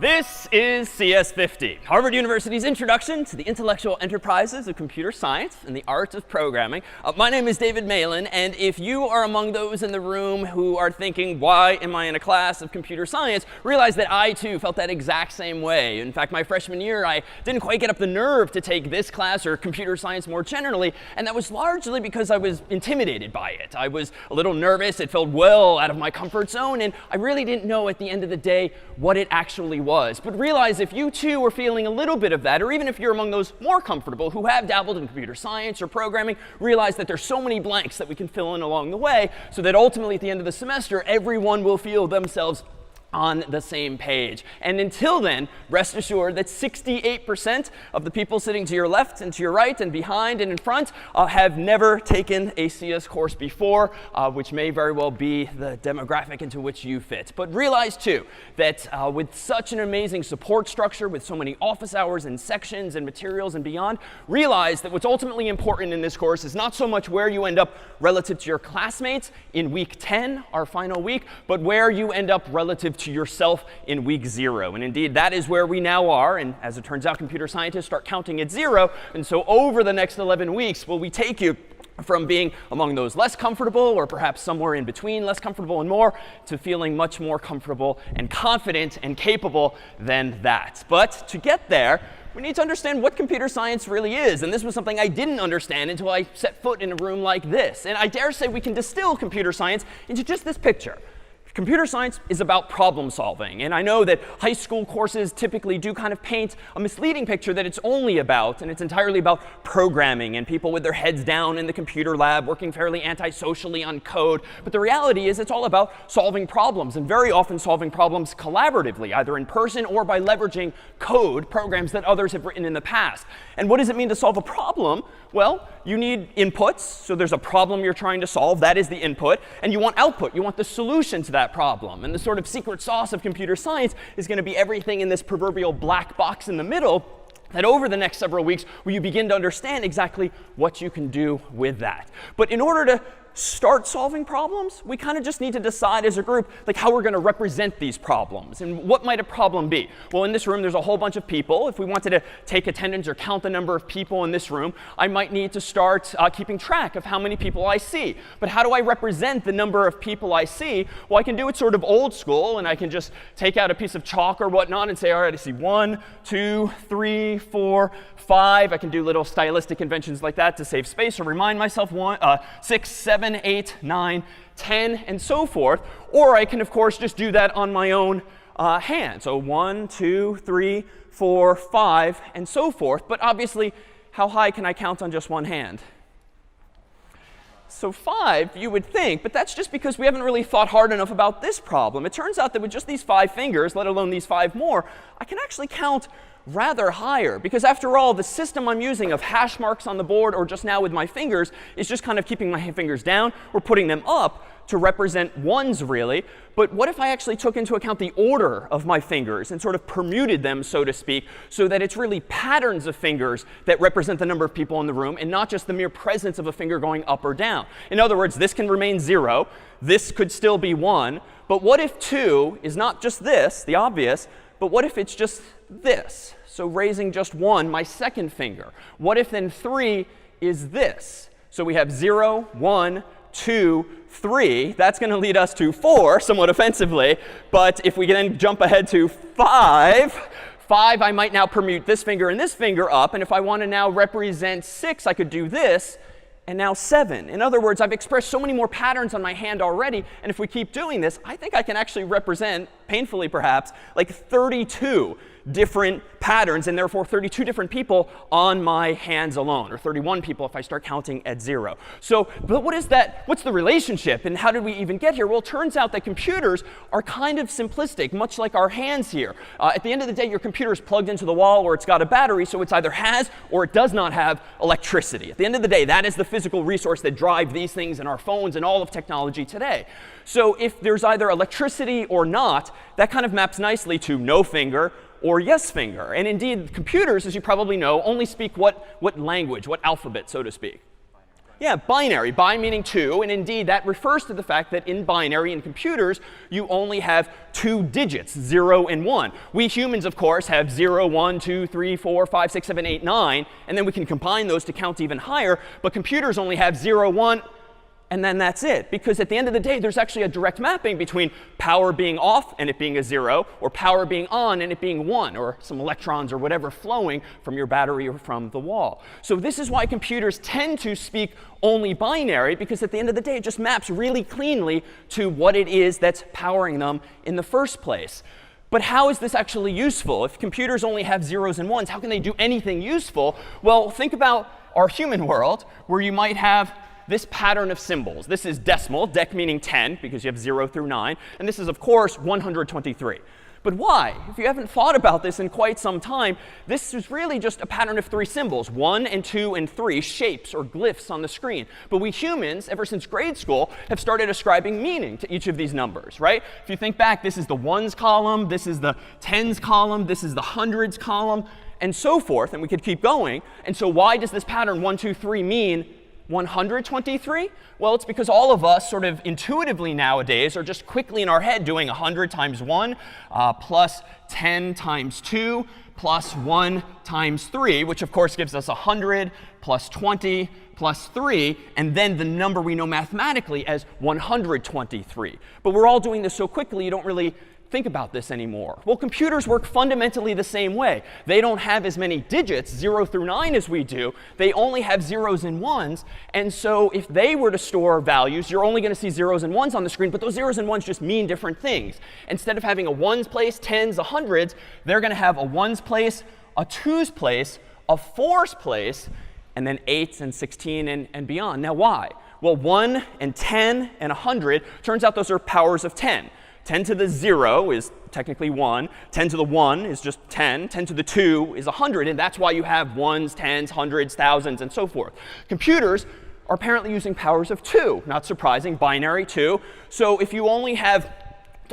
This is CS50, Harvard University's introduction to the intellectual enterprises of computer science and the art of programming. My name is David Malan, and if you are among those in the room who are thinking, why am I in a class of computer science, realize that I, too, felt that exact same way. In fact, my freshman year, I didn't quite get up the nerve to take this class or computer science more generally, and that was largely because I was intimidated by it. I was a little nervous. It felt well out of my comfort zone, and I really didn't know at the end of the day what it actually was. But realize if you too are feeling a little bit of that, or even if you're among those more comfortable who have dabbled in computer science or programming, realize that there's so many blanks that we can fill in along the way so that ultimately at the end of the semester, everyone will feel themselves on the same page. And until then, rest assured that 68% of the people sitting to your left and to your right and behind and in front have never taken a CS course before, which may very well be the demographic into which you fit. But realize, too, that with such an amazing support structure, with so many office hours and sections and materials and beyond, realize that what's ultimately important in this course is not so much where you end up relative to your classmates in week 10, our final week, but where you end up relative to yourself in week 0. And indeed, that is where we now are. And as it turns out, computer scientists start counting at 0. And so over the next 11 weeks, will we take you from being among those less comfortable, or perhaps somewhere in between less comfortable and more, to feeling much more comfortable and confident and capable than that. But to get there, we need to understand what computer science really is. And this was something I didn't understand until I set foot in a room like this. And I dare say we can distill computer science into just this picture. Computer science is about problem solving. And I know that high school courses typically do kind of paint a misleading picture that it's only about, and it's entirely about programming and people with their heads down in the computer lab working fairly antisocially on code. But the reality is it's all about solving problems, and very often solving problems collaboratively, either in person or by leveraging code, programs that others have written in the past. And what does it mean to solve a problem? Well, you need inputs. So there's a problem you're trying to solve. That is the input. And you want output. You want the solution to that problem. And the sort of secret sauce of computer science is going to be everything in this proverbial black box in the middle, that over the next several weeks, will you begin to understand exactly what you can do with that. But in order to start solving problems, we kind of just need to decide as a group like how we're going to represent these problems. And what might a problem be? Well, in this room, there's a whole bunch of people. If we wanted to take attendance or count the number of people in this room, I might need to start keeping track of how many people I see. But how do I represent the number of people I see? Well, I can do it sort of old school, and I can just take out a piece of chalk or whatnot and say, all right, I see 1, 2, 3, 4, 5. I can do little stylistic conventions like that to save space or remind myself 6, 7, 8, 9, 10, and so forth. Or I can, of course, just do that on my own hand. So 1, 2, 3, 4, 5, and so forth. But obviously, how high can I count on just one hand? So 5, you would think, but that's just because we haven't really thought hard enough about this problem. It turns out that with just these 5 fingers, let alone these 5 more, I can actually count rather higher. Because after all, the system I'm using of hash marks on the board, or just now with my fingers, is just kind of keeping my fingers down or putting them up to represent ones, really. But what if I actually took into account the order of my fingers and sort of permuted them, so to speak, so that it's really patterns of fingers that represent the number of people in the room and not just the mere presence of a finger going up or down? In other words, this can remain 0. This could still be 1. But what if 2 is not just this, the obvious, but what if it's just this? So raising just 1, my second finger. What if then 3 is this? So we have 0, 1, 2, 3. That's going to lead us to 4, somewhat offensively. But if we then jump ahead to 5, I might now permute this finger and this finger up. And if I want to now represent 6, I could do this. And now 7. In other words, I've expressed so many more patterns on my hand already. And if we keep doing this, I think I can actually represent, painfully perhaps, like 32 different patterns, and therefore 32 different people on my hands alone, or 31 people if I start counting at 0. So, but what is that? What's the relationship, and how did we even get here? Well, it turns out that computers are kind of simplistic, much like our hands here. At the end of the day, your computer is plugged into the wall, or it's got a battery, so it's either has or it does not have electricity. At the end of the day, that is the physical resource that drives these things in our phones and all of technology today. So if there's either electricity or not, that kind of maps nicely to no finger or yes finger. And indeed, computers, as you probably know, only speak what language, what alphabet, so to speak? Yeah, binary. Bi meaning 2. And indeed, that refers to the fact that in binary, in computers, you only have 2 digits, 0 and 1. We humans, of course, have 0, 1, 2, 3, 4, 5, 6, 7, 8, 9. And then we can combine those to count even higher. But computers only have 0, 1, and then that's it. Because at the end of the day, there's actually a direct mapping between power being off and it being a 0, or power being on and it being 1, or some electrons or whatever flowing from your battery or from the wall. So this is why computers tend to speak only binary, because at the end of the day, it just maps really cleanly to what it is that's powering them in the first place. But how is this actually useful? If computers only have zeros and ones, how can they do anything useful? Well, think about our human world, where you might have this pattern of symbols. This is decimal, dec meaning 10, because you have 0 through 9. And this is, of course, 123. But why? If you haven't thought about this in quite some time, this is really just a pattern of 3 symbols, 1 and 2 and 3, shapes or glyphs on the screen. But we humans, ever since grade school, have started ascribing meaning to each of these numbers, right? If you think back, this is the ones column, this is the tens column, this is the hundreds column, and so forth. And we could keep going. And so why does this pattern 1, 2, 3 mean 123? Well, it's because all of us sort of intuitively nowadays are just quickly in our head doing 100 times 1 plus 10 times 2 plus 1 times 3, which of course gives us 100 plus 20 plus 3, and then the number we know mathematically as 123. But we're all doing this so quickly, you don't really think about this anymore. Well, computers work fundamentally the same way. They don't have as many digits, 0 through 9, as we do. They only have zeros and ones. And so if they were to store values, you're only going to see zeros and ones on the screen. But those zeros and ones just mean different things. Instead of having a ones place, tens, a hundreds, they're going to have a ones place, a twos place, a fours place, and then 8s and 16 and beyond. Now, why? Well, 1 and 10 and 100, turns out those are powers of 10. 10 to the 0 is technically 1. 10 to the 1 is just 10. 10 to the 2 is 100. And that's why you have ones, tens, hundreds, thousands, and so forth. Computers are apparently using powers of 2. Not surprising, binary 2. So if you only have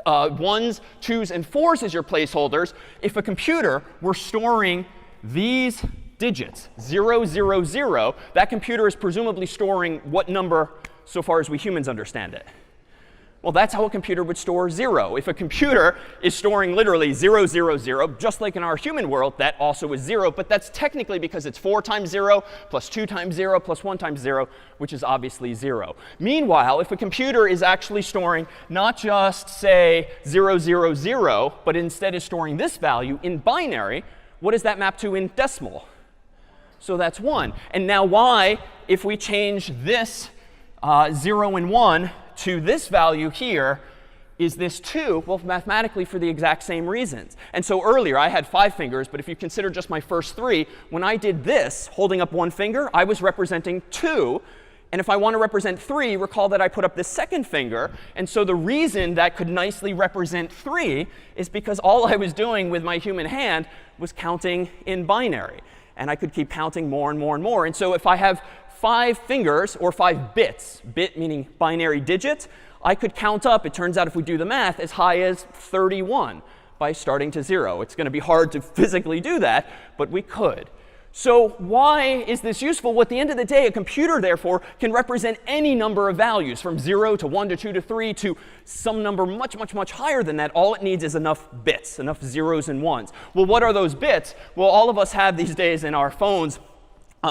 ones, twos, and fours as your placeholders, if a computer were storing these digits, 0, 0, 0, that computer is presumably storing what number so far as we humans understand it? Well, that's how a computer would store 0. If a computer is storing literally 0, 0, 0, just like in our human world, that also is 0. But that's technically because it's 4 times 0 plus 2 times 0 plus 1 times 0, which is obviously 0. Meanwhile, if a computer is actually storing not just, say, 0, 0, 0, but instead is storing this value in binary, what does that map to in decimal? So that's 1. And now why, if we change this 0 and 1 to this value here, is this 2? Well, mathematically for the exact same reasons. And so earlier I had 5 fingers, but if you consider just my first 3, when I did this, holding up one finger, I was representing 2. And if I want to represent 3, recall that I put up this second finger. And so the reason that could nicely represent 3 is because all I was doing with my human hand was counting in binary. And I could keep counting more and more and more. And so if I have 5 fingers, or 5 bits, bit meaning binary digit, I could count up, it turns out if we do the math, as high as 31 by starting to 0. It's going to be hard to physically do that, but we could. So why is this useful? Well, at the end of the day, a computer, therefore, can represent any number of values, from 0 to 1 to 2 to 3 to some number much, much, much higher than that. All it needs is enough bits, enough zeros and ones. Well, what are those bits? Well, all of us have these days in our phones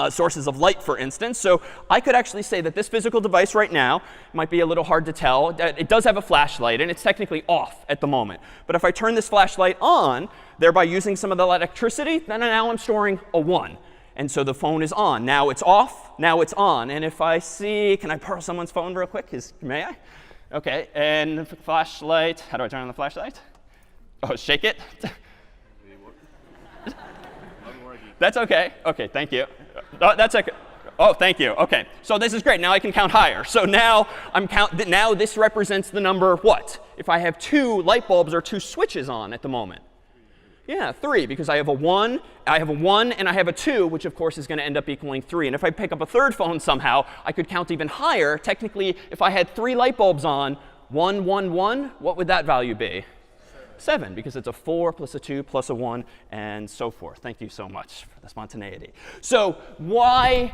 sources of light, for instance. So I could actually say that this physical device right now, might be a little hard to tell, it does have a flashlight, and it's technically off at the moment. But if I turn this flashlight on, thereby using some of the electricity, then now I'm storing a 1. And so the phone is on. Now it's off. Now it's on. And if I see, can I borrow someone's phone real quick? May I? OK. And the flashlight, how do I turn on the flashlight? Oh, shake it. That's OK. OK, thank you. That's OK. Oh, thank you. OK. So this is great. Now I can count higher. So now now this represents the number what? If I have 2 light bulbs or 2 switches on at the moment. Yeah, 3, because I have a 1, and I have a 2, which of course is going to end up equaling 3. And if I pick up a third phone somehow, I could count even higher. Technically, if I had 3 light bulbs on, 1, 1, 1, what would that value be? 7, because it's a 4 plus a 2 plus a 1, and so forth. Thank you so much for the spontaneity. So why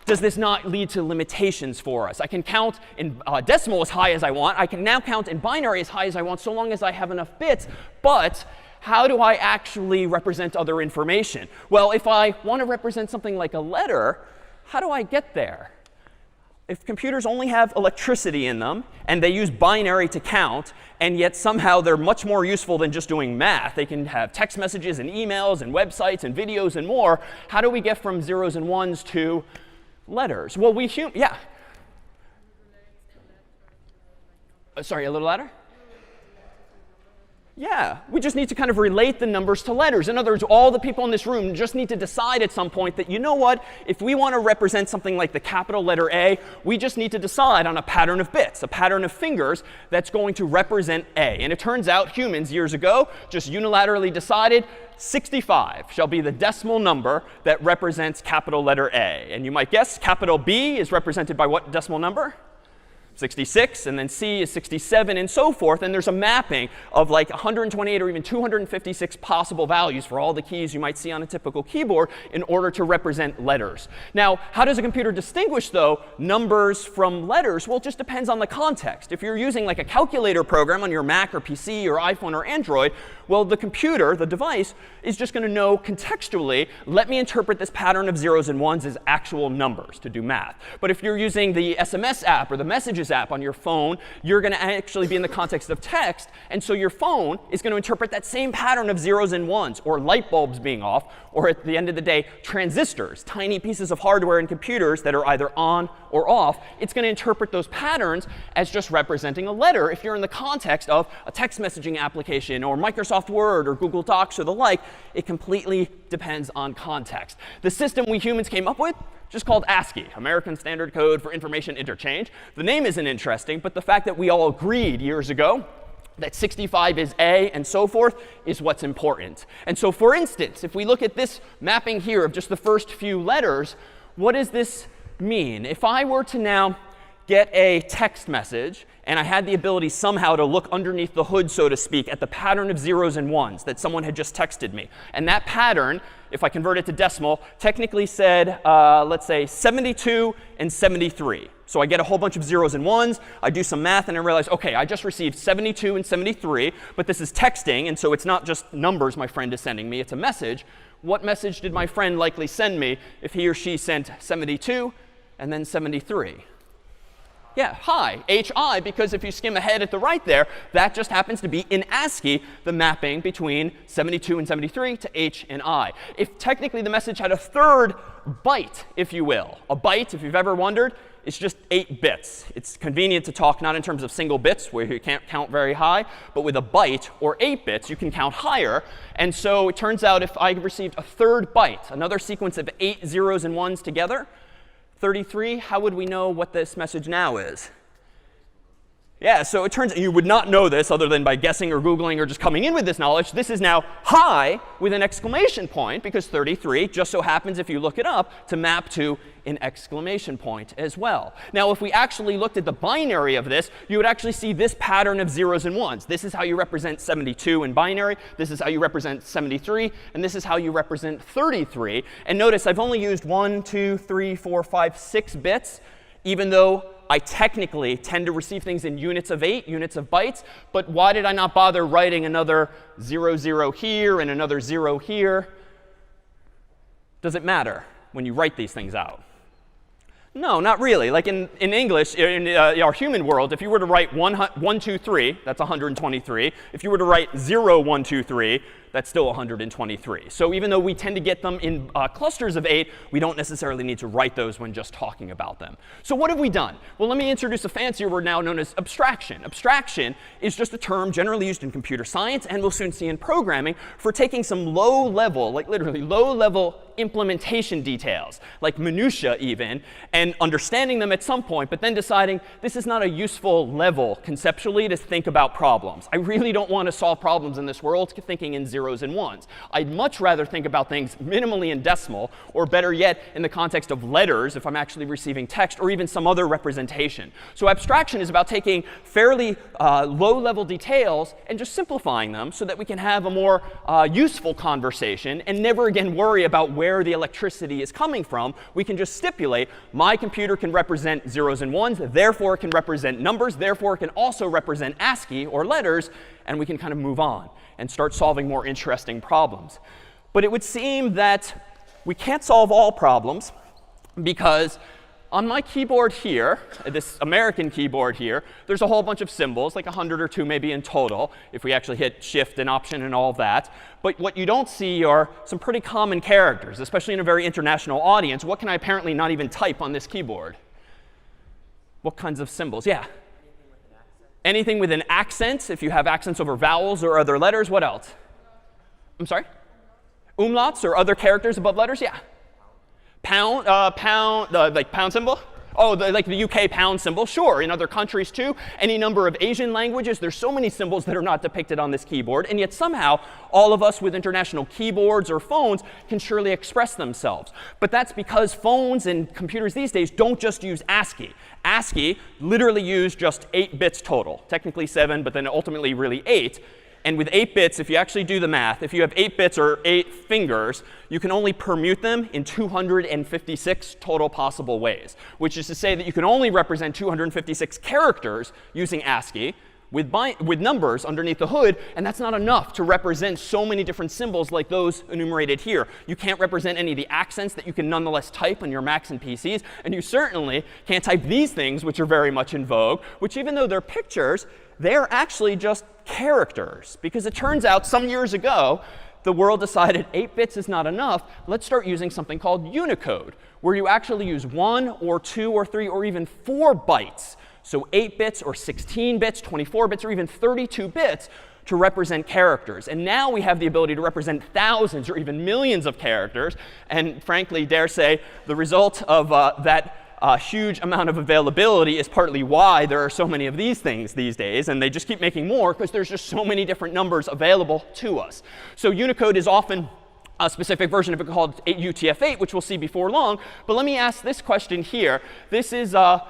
does this not lead to limitations for us? I can count in decimal as high as I want. I can now count in binary as high as I want so long as I have enough bits. But how do I actually represent other information? Well, if I want to represent something like a letter, how do I get there? If computers only have electricity in them, and they use binary to count, and yet somehow they're much more useful than just doing math. They can have text messages and emails and websites and videos and more. How do we get from zeros and ones to letters? Well, yeah. Sorry, a little louder? Yeah, we just need to kind of relate the numbers to letters. In other words, all the people in this room just need to decide at some point that, you know what, if we want to represent something like the capital letter A, we just need to decide on a pattern of bits, a pattern of fingers that's going to represent A. And it turns out humans years ago just unilaterally decided 65 shall be the decimal number that represents capital letter A. And you might guess capital B is represented by what decimal number? 66, and then C is 67, and so forth. And there's a mapping of like 128 or even 256 possible values for all the keys you might see on a typical keyboard in order to represent letters. Now, how does a computer distinguish, though, numbers from letters? Well, it just depends on the context. If you're using like a calculator program on your Mac or PC or iPhone or Android, well, the computer, the device, is just going to know contextually, let me interpret this pattern of zeros and ones as actual numbers to do math. But if you're using the SMS app or the Messages app on your phone, you're going to actually be in the context of text. And so your phone is going to interpret that same pattern of zeros and ones, or light bulbs being off, or at the end of the day, transistors, tiny pieces of hardware in computers that are either on or off. It's going to interpret those patterns as just representing a letter if you're in the context of a text messaging application or Microsoft Word or Google Docs or the like. It completely depends on context. The system we humans came up with, just called ASCII, American Standard Code for Information Interchange. The name isn't interesting, but the fact that we all agreed years ago that 65 is A and so forth is what's important. And so, for instance, if we look at this mapping here of just the first few letters, what does this mean? If I were to now get a text message, and I had the ability somehow to look underneath the hood, so to speak, at the pattern of zeros and ones that someone had just texted me. And that pattern, if I convert it to decimal, technically said, let's say, 72 and 73. So I get a whole bunch of zeros and ones. I do some math, and I realize, OK, I just received 72 and 73. But this is texting, and so it's not just numbers my friend is sending me. It's a message. What message did my friend likely send me if he or she sent 72 and then 73? Yeah, hi, HI, because if you skim ahead at the right there, that just happens to be in ASCII the mapping between 72 and 73 to H and I. If technically the message had a third byte, if you will, a byte, if you've ever wondered, it's just 8 bits. It's convenient to talk not in terms of single bits, where you can't count very high, but with a byte or 8 bits, you can count higher. And so it turns out if I received a third byte, another sequence of 8 zeros and ones together, 33, how would we know what this message now is? Yeah, so it turns out you would not know this other than by guessing or Googling or just coming in with this knowledge. This is now hi with an exclamation point, because 33 just so happens, if you look it up, to map to an exclamation point as well. Now, if we actually looked at the binary of this, you would actually see this pattern of zeros and ones. This is how you represent 72 in binary. This is how you represent 73. And this is how you represent 33. And notice I've only used 1, 2, 3, 4, 5, 6 bits, even though I technically tend to receive things in units of 8, units of bytes. But why did I not bother writing another 0, 0 here and another 0 here? Does it matter when you write these things out? No, not really. Like in English, in our human world, if you were to write 1, 2, 3, that's 123. If you were to write 0, 1, 2, 3, that's still 123. So even though we tend to get them in clusters of 8, we don't necessarily need to write those when just talking about them. So what have we done? Well, let me introduce a fancier word now known as abstraction. Abstraction is just a term generally used in computer science, and we'll soon see in programming, for taking some low-level, like literally low-level implementation details, like minutia even, and understanding them at some point, but then deciding this is not a useful level conceptually to think about problems. I really don't want to solve problems in this world thinking in zeros and ones. I'd much rather think about things minimally in decimal, or better yet, in the context of letters if I'm actually receiving text, or even some other representation. So abstraction is about taking fairly low-level details and just simplifying them so that we can have a more useful conversation and never again worry about where where the electricity is coming from, we can just stipulate my computer can represent zeros and ones, therefore it can represent numbers, therefore it can also represent ASCII or letters, and we can kind of move on and start solving more interesting problems. But it would seem that we can't solve all problems because on my keyboard here, this American keyboard here, there's a whole bunch of symbols, like 100 or 2 maybe in total, if we actually hit Shift and Option and all of that. But what you don't see are some pretty common characters, especially in a very international audience. What can I apparently not even type on this keyboard? What kinds of symbols? Yeah? Anything with an accent, if you have accents over vowels or other letters. What else? I'm sorry? Umlauts or other characters above letters? Yeah. Pound, like pound symbol? Oh, like the UK pound symbol? Sure, in other countries too. Any number of Asian languages. There's so many symbols that are not depicted on this keyboard. And yet somehow, all of us with international keyboards or phones can surely express themselves. But that's because phones and computers these days don't just use ASCII. ASCII literally used just 8 bits total. Technically 7, but then ultimately really 8. And with 8 bits, if you actually do the math, if you have 8 bits or 8 fingers, you can only permute them in 256 total possible ways, which is to say that you can only represent 256 characters using ASCII with numbers underneath the hood, and that's not enough to represent so many different symbols like those enumerated here. You can't represent any of the accents that you can nonetheless type on your Macs and PCs, and you certainly can't type these things, which are very much in vogue, which even though they're pictures, they're actually just characters. Because it turns out some years ago, the world decided 8 bits is not enough. Let's start using something called Unicode, where you actually use 1 or 2 or 3 or even 4 bytes. So 8 bits or 16 bits, 24 bits, or even 32 bits to represent characters. And now we have the ability to represent thousands or even millions of characters. And frankly, dare say, the result of that huge amount of availability is partly why there are so many of these things these days. And they just keep making more because there's just so many different numbers available to us. So Unicode is often a specific version of it called UTF-8, which we'll see before long. But let me ask this question here. This is a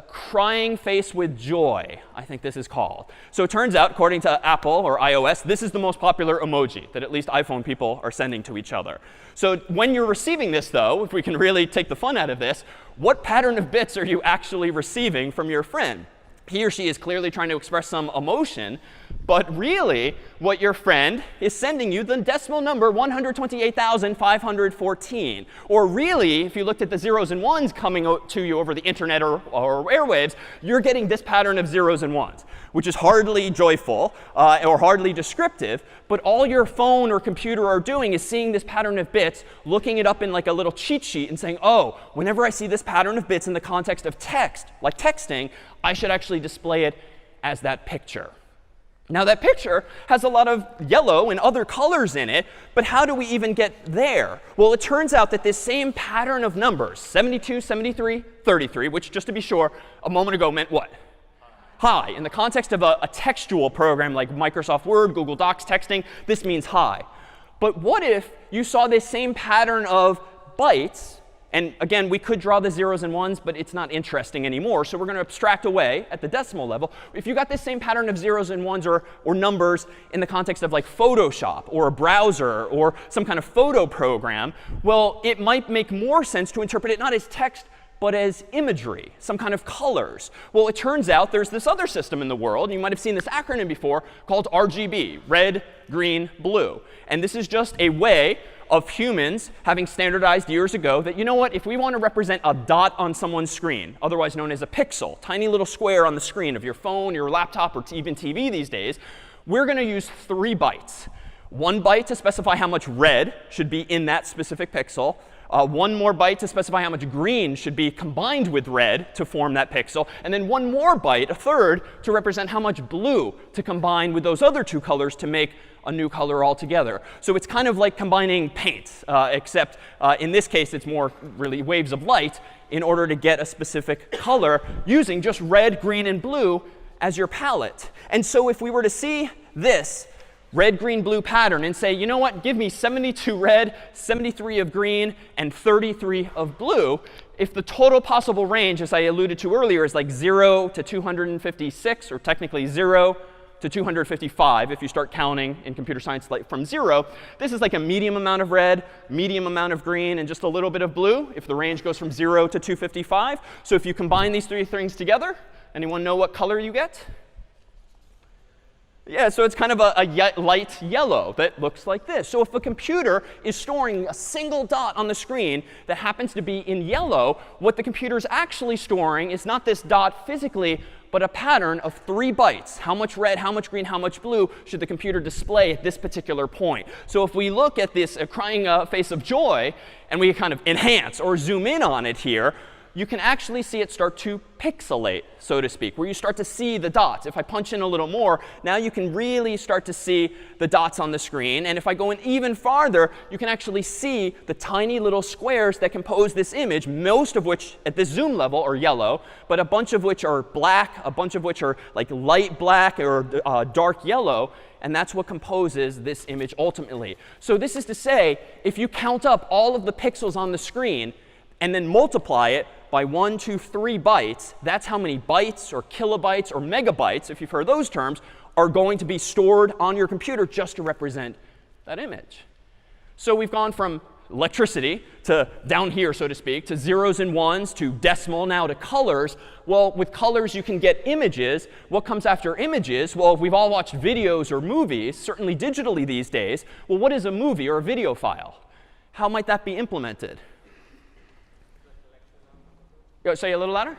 crying face with joy, I think this is called. So it turns out, according to Apple or iOS, this is the most popular emoji that at least iPhone people are sending to each other. So when you're receiving this, though, if we can really take the fun out of this, what pattern of bits are you actually receiving from your friend? He or she is clearly trying to express some emotion, but really what your friend is sending you the decimal number 128,514. Or really, if you looked at the zeros and ones coming to you over the internet or airwaves, you're getting this pattern of zeros and ones, which is hardly joyful or hardly descriptive. But all your phone or computer are doing is seeing this pattern of bits, looking it up in like a little cheat sheet and saying, oh, whenever I see this pattern of bits in the context of text, like texting, I should actually display it as that picture. Now, that picture has a lot of yellow and other colors in it, but how do we even get there? Well, it turns out that this same pattern of numbers, 72, 73, 33, which just to be sure, a moment ago meant what? Hi. In the context of a textual program like Microsoft Word, Google Docs, texting, this means hi. But what if you saw this same pattern of bytes? And again, we could draw the zeros and ones, but it's not interesting anymore. So we're going to abstract away at the decimal level. If you got this same pattern of zeros and ones or numbers in the context of like Photoshop or a browser or some kind of photo program, well, it might make more sense to interpret it not as text, but as imagery, some kind of colors. Well, it turns out there's this other system in the world. You might have seen this acronym before called RGB, red, green, blue. And this is just a way of humans having standardized years ago that, you know what, if we want to represent a dot on someone's screen, otherwise known as a pixel, tiny little square on the screen of your phone, your laptop, or even TV these days, we're going to use 3 bytes. 1 byte to specify how much red should be in that specific pixel. 1 more byte to specify how much green should be combined with red to form that pixel. And then 1 more byte, a third, to represent how much blue to combine with those other 2 colors to make a new color altogether. So it's kind of like combining paint, except in this case, it's more really waves of light in order to get a specific color using just red, green, and blue as your palette. And so if we were to see this red, green, blue pattern and say, you know what, give me 72 red, 73 of green, and 33 of blue, if the total possible range, as I alluded to earlier, is like 0 to 256, or technically 0 to 255 if you start counting in computer science like from 0. This is like a medium amount of red, medium amount of green, and just a little bit of blue if the range goes from 0 to 255. So if you combine these three things together, anyone know what color you get? Yeah, so it's kind of a light yellow that looks like this. So if a computer is storing a single dot on the screen that happens to be in yellow, what the computer is actually storing is not this dot physically, but a pattern of 3 bytes. How much red, how much green, how much blue should the computer display at this particular point? So if we look at this crying face of joy, and we kind of enhance or zoom in on it here, you can actually see it start to pixelate, so to speak, where you start to see the dots. If I punch in a little more, now you can really start to see the dots on the screen. And if I go in even farther, you can actually see the tiny little squares that compose this image, most of which at this zoom level are yellow, but a bunch of which are black, a bunch of which are like light black or dark yellow. And that's what composes this image ultimately. So this is to say, if you count up all of the pixels on the screen and then multiply it by 1, 2, 3 bytes, that's how many bytes or kilobytes or megabytes, if you've heard those terms, are going to be stored on your computer just to represent that image. So we've gone from electricity to down here, so to speak, to zeros and ones, to decimal, now to colors. Well, with colors, you can get images. What comes after images? Well, we've all watched videos or movies, certainly digitally these days. Well, what is a movie or a video file? How might that be implemented? Say a little louder?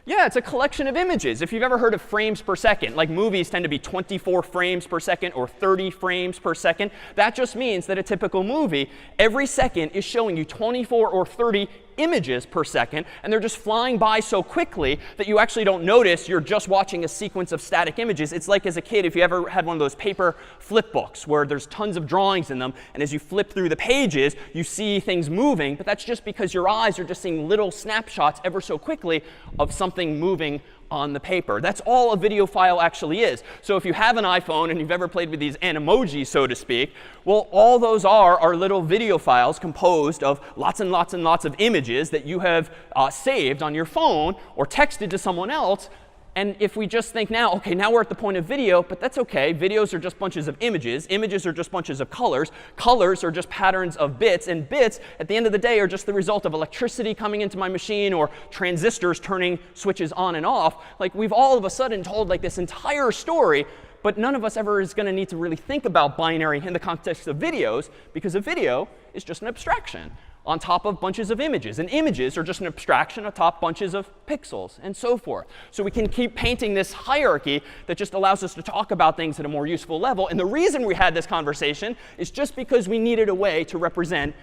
Yeah, it's a collection of images. If you've ever heard of frames per second, like movies tend to be 24 frames per second or 30 frames per second, that just means that a typical movie, every second is showing you 24 or 30 images per second, and they're just flying by so quickly that you actually don't notice you're just watching a sequence of static images. It's like as a kid, if you ever had one of those paper flip books where there's tons of drawings in them, and as you flip through the pages, you see things moving, but that's just because your eyes are just seeing little snapshots ever so quickly of something moving on the paper. That's all a video file actually is. So if you have an iPhone and you've ever played with these animojis, so to speak, well, all those are little video files composed of lots and lots and lots of images that you have saved on your phone or texted to someone else. And if we just think now, OK, now we're at the point of video, but that's OK. Videos are just bunches of images. Images are just bunches of colors. Colors are just patterns of bits. And bits, at the end of the day, are just the result of electricity coming into my machine or transistors turning switches on and off. Like, we've all of a sudden told like this entire story, but none of us ever is going to need to really think about binary in the context of videos, because a video is just an abstraction on top of bunches of images. And images are just an abstraction atop bunches of pixels, and so forth. So we can keep painting this hierarchy that just allows us to talk about things at a more useful level. And the reason we had this conversation is just because we needed a way to represent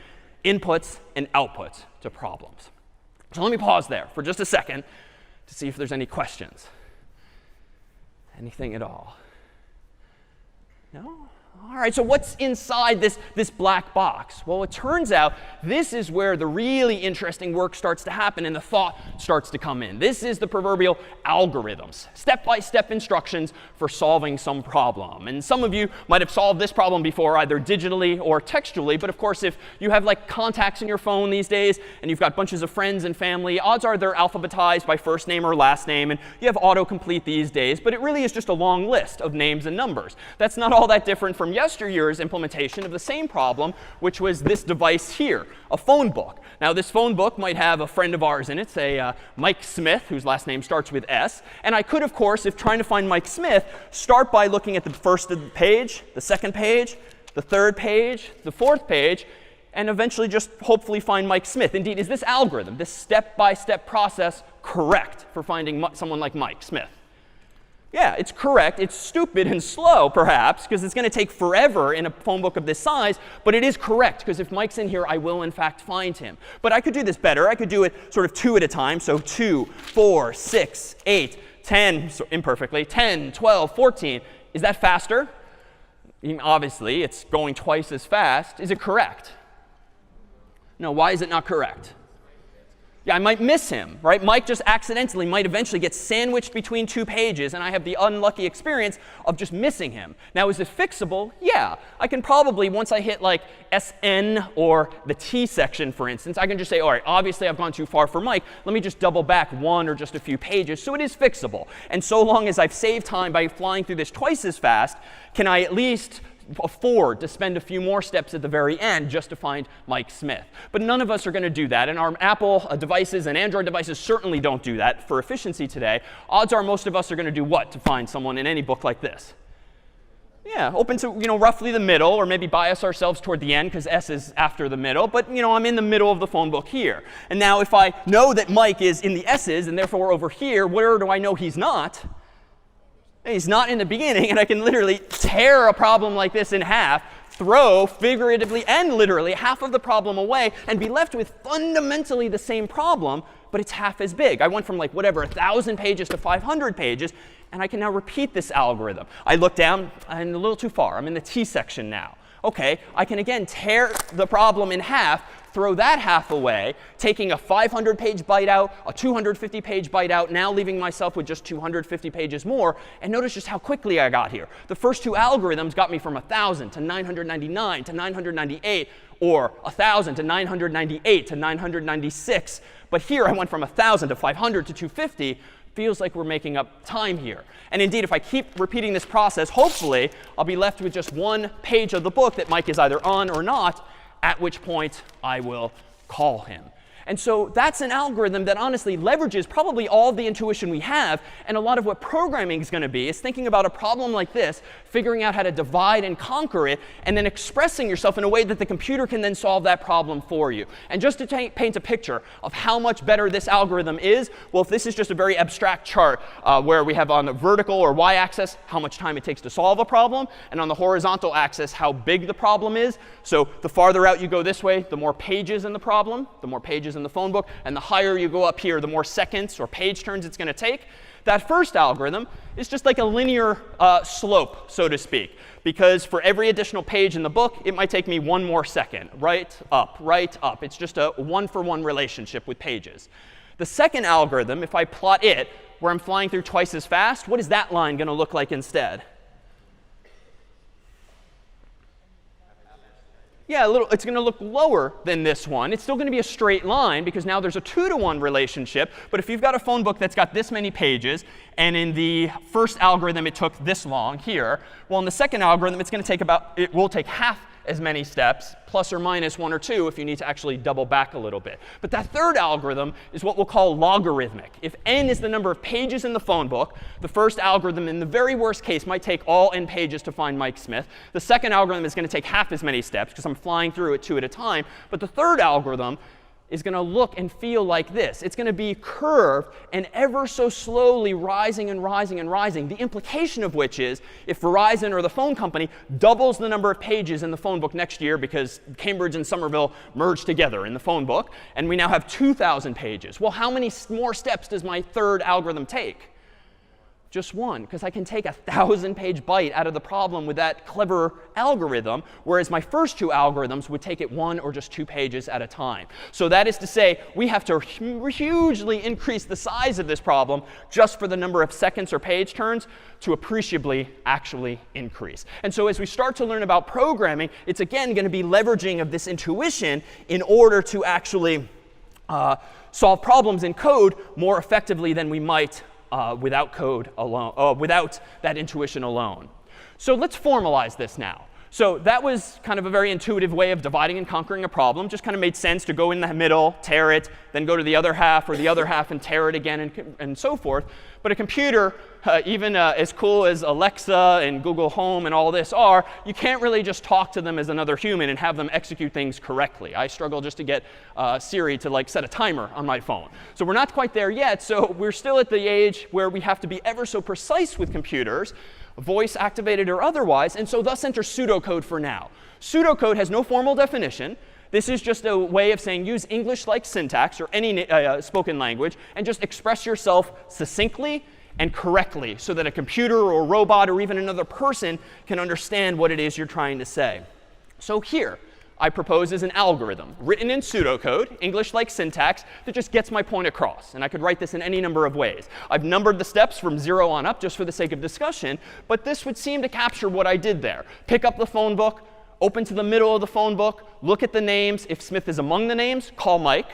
inputs and outputs to problems. So let me pause there for just a second to see if there's any questions. Anything at all? No? All right, so what's inside this black box? Well, it turns out this is where the really interesting work starts to happen and the thought starts to come in. This is the proverbial algorithms, step-by-step instructions for solving some problem. And some of you might have solved this problem before, either digitally or textually. But of course, if you have like contacts in your phone these days and you've got bunches of friends and family, odds are they're alphabetized by first name or last name. And you have autocomplete these days. But it really is just a long list of names and numbers. That's not all that different from yesteryear's implementation of the same problem, which was this device here, a phone book. Now, this phone book might have a friend of ours in it, say Mike Smith, whose last name starts with S. And I could, of course, if trying to find Mike Smith, start by looking at the first page, the second page, the third page, the fourth page, and eventually just hopefully find Mike Smith. Indeed, is this algorithm, this step-by-step process, correct for finding someone like Mike Smith? Yeah, it's correct. It's stupid and slow, perhaps, because it's going to take forever in a phone book of this size. But it is correct, because if Mike's in here, I will, in fact, find him. But I could do this better. I could do it sort of 2 at a time. So 2, 4, 6, 8, 10, so imperfectly, 10, 12, 14. Is that faster? Obviously, it's going twice as fast. Is it correct? No, why is it not correct? Yeah, I might miss him, right? Mike just accidentally might eventually get sandwiched between two pages, and I have the unlucky experience of just missing him. Now, is it fixable? Yeah. I can probably, once I hit like SN or the T section, for instance, I can just say, all right, obviously I've gone too far for Mike. Let me just double back one or just a few pages. So it is fixable. And so long as I've saved time by flying through this twice as fast, can I at least afford to spend a few more steps at the very end just to find Mike Smith. But none of us are going to do that. And our Apple devices and Android devices certainly don't do that for efficiency today. Odds are most of us are going to do what to find someone in any book like this? Yeah, open to, roughly the middle, or maybe bias ourselves toward the end because S is after the middle. But, I'm in the middle of the phone book here. And now if I know that Mike is in the S's and therefore over here, where do I know he's not? He's not in the beginning, and I can literally tear a problem like this in half, throw figuratively and literally half of the problem away, and be left with fundamentally the same problem, but it's half as big. I went from like whatever, 1,000 pages to 500 pages, and I can now repeat this algorithm. I look down, I'm a little too far. I'm in the T section now. OK, I can again tear the problem in half, throw that half away, taking a 500-page byte out, a 250-page byte out, now leaving myself with just 250 pages more. And notice just how quickly I got here. The first two algorithms got me from 1,000 to 999 to 998, or 1,000 to 998 to 996. But here I went from 1,000 to 500 to 250. Feels like we're making up time here. And indeed, if I keep repeating this process, hopefully I'll be left with just one page of the book that Mike is either on or not, at which point I will call him. And so that's an algorithm that honestly leverages probably all of the intuition we have. And a lot of what programming is going to be is thinking about a problem like this, figuring out how to divide and conquer it, and then expressing yourself in a way that the computer can then solve that problem for you. And just to paint a picture of how much better this algorithm is, well, if this is just a very abstract chart where we have on the vertical or y-axis how much time it takes to solve a problem, and on the horizontal axis how big the problem is. So the farther out you go this way, the more pages in the problem, the more pages in the phone book, and the higher you go up here, the more seconds or page turns it's going to take. That first algorithm is just like a linear slope, so to speak, because for every additional page in the book, it might take me one more second, right, up, right, up. It's just a one-for-one relationship with pages. The second algorithm, if I plot it, where I'm flying through twice as fast, what is that line going to look like instead? Yeah, it's going to look lower than this one. It's still going to be a straight line because now there's a 2-to-1 relationship. But if you've got a phone book that's got this many pages, and in the first algorithm it took this long here, well, in the second algorithm it will take half as many steps, plus or minus 1 or 2 if you need to actually double back a little bit. But that third algorithm is what we'll call logarithmic. If n is the number of pages in the phone book, the first algorithm in the very worst case might take all n pages to find Mike Smith. The second algorithm is going to take half as many steps because I'm flying through it 2 at a time. But the third algorithm is going to look and feel like this. It's going to be curved and ever so slowly rising and rising and rising. The implication of which is if Verizon or the phone company doubles the number of pages in the phone book next year because Cambridge and Somerville merged together in the phone book, and we now have 2,000 pages. Well, how many more steps does my third algorithm take? Just one, because I can take a 1,000-page byte out of the problem with that clever algorithm, whereas my first two algorithms would take it 1 or just 2 pages at a time. So that is to say, we have to hugely increase the size of this problem just for the number of seconds or page turns to appreciably actually increase. And so as we start to learn about programming, it's again going to be leveraging of this intuition in order to actually solve problems in code more effectively than we might without code alone, without that intuition alone. So let's formalize this now. So that was kind of a very intuitive way of dividing and conquering a problem. Just kind of made sense to go in the middle, tear it, then go to the other half or the other half and tear it again and so forth. But a computer, even as cool as Alexa and Google Home and all this are, you can't really just talk to them as another human and have them execute things correctly. I struggle just to get Siri to like set a timer on my phone. So we're not quite there yet. So we're still at the age where we have to be ever so precise with computers, voice activated or otherwise, and so thus enter pseudocode for now. Pseudocode has no formal definition. This is just a way of saying use English-like syntax or any spoken language and just express yourself succinctly and correctly so that a computer or a robot or even another person can understand what it is you're trying to say. So here, I propose is an algorithm written in pseudocode, English-like syntax, that just gets my point across. And I could write this in any number of ways. I've numbered the steps from 0 on up just for the sake of discussion, but this would seem to capture what I did there. Pick up the phone book, open to the middle of the phone book, look at the names. If Smith is among the names, call Mike.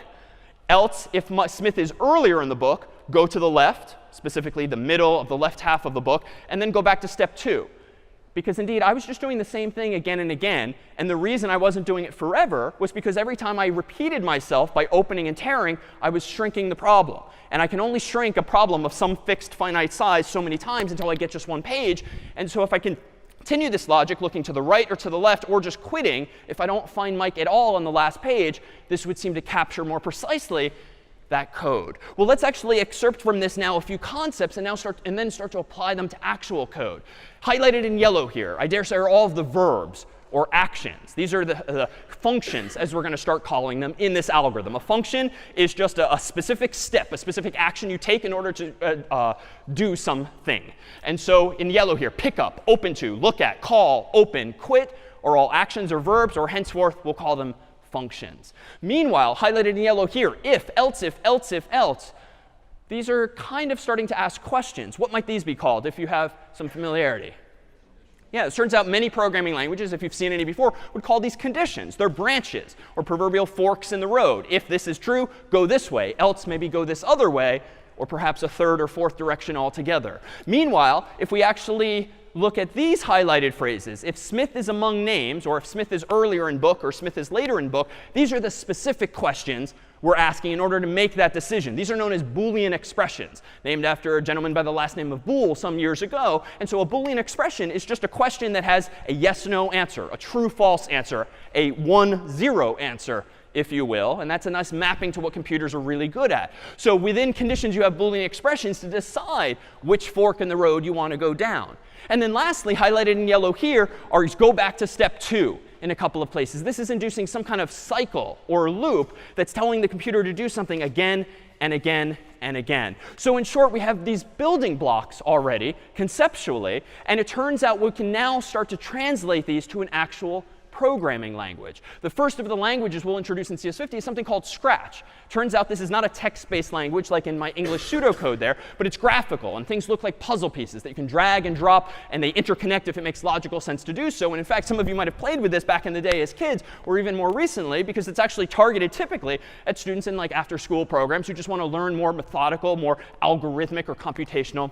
Else, if Smith is earlier in the book, go to the left, specifically the middle of the left half of the book, and then go back to step 2. Because indeed, I was just doing the same thing again and again. And the reason I wasn't doing it forever was because every time I repeated myself by opening and tearing, I was shrinking the problem. And I can only shrink a problem of some fixed finite size so many times until I get just one page. And so if I continue this logic, looking to the right or to the left, or just quitting, if I don't find Mike at all on the last page, this would seem to capture more precisely that code. Well, let's actually excerpt from this now a few concepts and then start to apply them to actual code. Highlighted in yellow here, I dare say, are all of the verbs or actions. These are the functions, as we're going to start calling them, in this algorithm. A function is just a specific step, a specific action you take in order to do something. And so in yellow here, pick up, open to, look at, call, open, quit, are all actions or verbs, or henceforth we'll call them functions. Meanwhile, highlighted in yellow here, if, else, if, else, if, else. These are kind of starting to ask questions. What might these be called if you have some familiarity? Yeah, it turns out many programming languages, if you've seen any before, would call these conditions. They're branches or proverbial forks in the road. If this is true, go this way. Else, maybe go this other way, or perhaps a third or fourth direction altogether. Meanwhile, if we actually look at these highlighted phrases, if Smith is among names, or if Smith is earlier in book, or Smith is later in book, these are the specific questions we're asking in order to make that decision. These are known as Boolean expressions, named after a gentleman by the last name of Boole some years ago. And so a Boolean expression is just a question that has a yes/no answer, a true/false answer, a 1/0 answer, if you will. And that's a nice mapping to what computers are really good at. So within conditions, you have Boolean expressions to decide which fork in the road you want to go down. And then lastly, highlighted in yellow here, are go back to step 2 in a couple of places. This is inducing some kind of cycle or loop that's telling the computer to do something again and again and again. So in short, we have these building blocks already conceptually. And it turns out we can now start to translate these to an actual programming language. The first of the languages we'll introduce in CS50 is something called Scratch. Turns out this is not a text-based language like in my English pseudocode there, but it's graphical. And things look like puzzle pieces that you can drag and drop, and they interconnect if it makes logical sense to do so. And in fact, some of you might have played with this back in the day as kids, or even more recently, because it's actually targeted typically at students in like after-school programs who just want to learn more methodical, more algorithmic or computational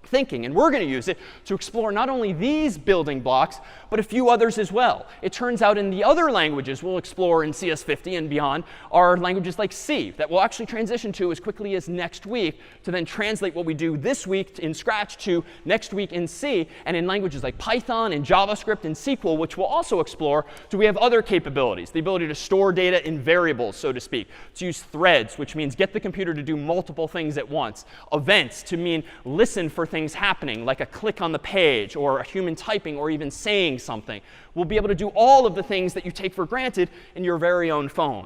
thinking. And we're going to use it to explore not only these building blocks, but a few others as well. It turns out in the other languages we'll explore in CS50 and beyond are languages like C that we'll actually transition to as quickly as next week to then translate what we do this week in Scratch to next week in C. And in languages like Python and JavaScript and SQL, which we'll also explore, do we have other capabilities. The ability to store data in variables, so to speak. To use threads, which means get the computer to do multiple things at once. Events, to mean listen for things happening, like a click on the page or a human typing or even saying something. We'll be able to do all of the things that you take for granted in your very own phone.